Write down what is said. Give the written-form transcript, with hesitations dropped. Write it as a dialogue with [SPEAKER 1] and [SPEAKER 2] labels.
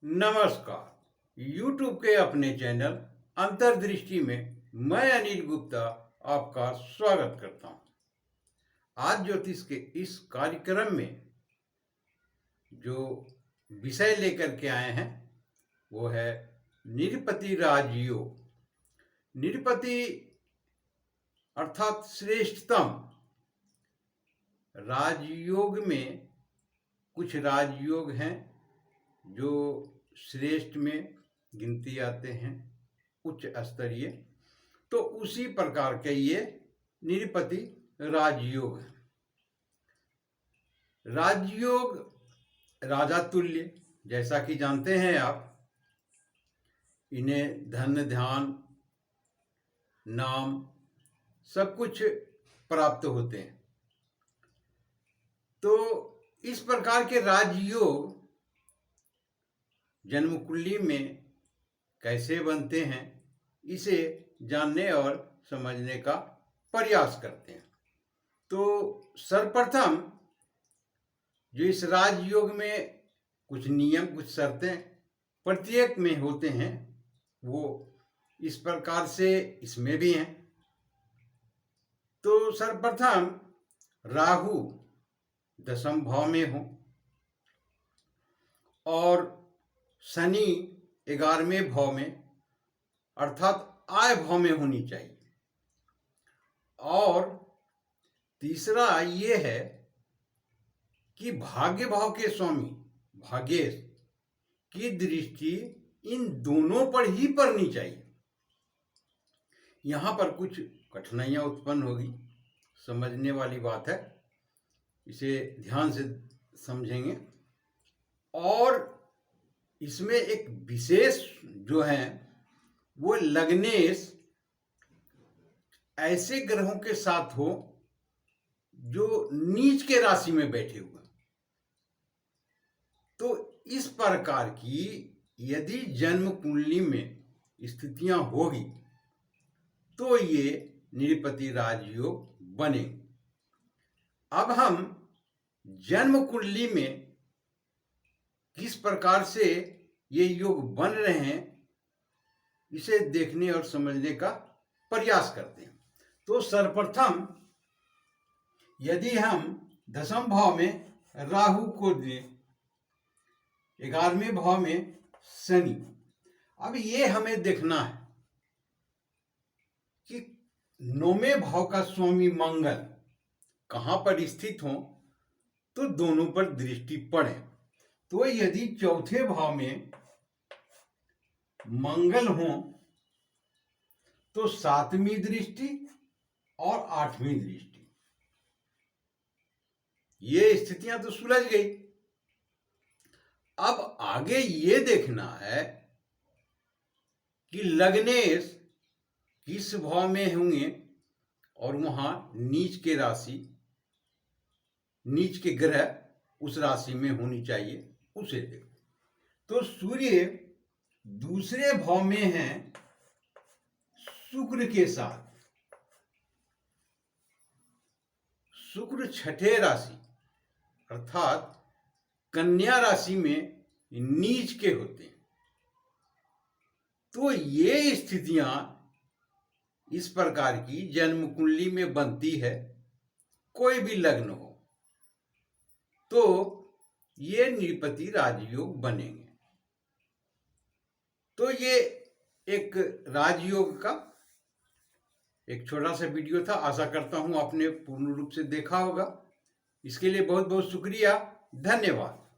[SPEAKER 1] नमस्कार। YouTube के अपने चैनल अंतर्दृष्टि में मैं अनिल गुप्ता आपका स्वागत करता हूं। आज ज्योतिष के इस कार्यक्रम में जो विषय लेकर के आए हैं वो है निरपति राजयोग। निरपति अर्थात श्रेष्ठतम। राजयोग में कुछ राजयोग हैं जो श्रेष्ठ में गिनती आते हैं, उच्च स्तरीय। तो उसी प्रकार के ये निरपति राजयोग है। राजयोग राजा तुल्य, जैसा कि जानते हैं आप। इन्हें धन ध्यान नाम सब कुछ प्राप्त होते हैं। तो इस प्रकार के राजयोग जन्म कुंडली में कैसे बनते हैं, इसे जानने और समझने का प्रयास करते हैं। तो सर्वप्रथम जो इस राजयोग में कुछ नियम, कुछ शर्तें प्रत्येक में होते हैं, वो इस प्रकार से इसमें भी हैं। तो सर्वप्रथम राहु 10वें भाव में हो और शनि 11वें भाव में अर्थात आय भाव में होनी चाहिए। और तीसरा ये है कि भाग्य भाव के स्वामी भाग्येश की दृष्टि इन दोनों पर ही पड़नी चाहिए। यहाँ पर कुछ कठिनाइयाँ उत्पन्न होगी, समझने वाली बात है, इसे ध्यान से समझेंगे। और इसमें एक विशेष जो है वो लग्नेश ऐसे ग्रहों के साथ हो जो नीच के राशि में बैठे हुए। तो इस प्रकार की यदि जन्म कुंडली में स्थितियां होगी तो ये निरपति राजयोग बने। अब हम जन्म कुंडली में किस प्रकार से ये योग बन रहे हैं, इसे देखने और समझने का प्रयास करते हैं। तो सर्वप्रथम यदि हम 10वें भाव में राहु को दें, 11वें भाव में शनि, अब ये हमें देखना है कि 9वें भाव का स्वामी मंगल कहाँ पर स्थित हो तो दोनों पर दृष्टि पड़े। तो यदि 4थे भाव में मंगल हो तो 7वीं दृष्टि और 8वीं दृष्टि, ये स्थितियां तो सुलझ गई। अब आगे ये देखना है कि लग्नेश किस भाव में होंगे और वहां नीच के राशि, नीच के ग्रह उस राशि में होनी चाहिए, उसे देखो। तो सूर्य दूसरे भाव में है शुक्र के साथ। शुक्र 6ठे राशि अर्थात कन्या राशि में नीच के होते हैं। तो ये स्थितियां इस प्रकार की जन्म कुंडली में बनती है, कोई भी लग्न हो तो ये निरपति राजयोग बनेंगे। तो ये एक राजयोग का एक छोटा सा वीडियो था। आशा करता हूं आपने पूर्ण रूप से देखा होगा। इसके लिए बहुत बहुत शुक्रिया, धन्यवाद।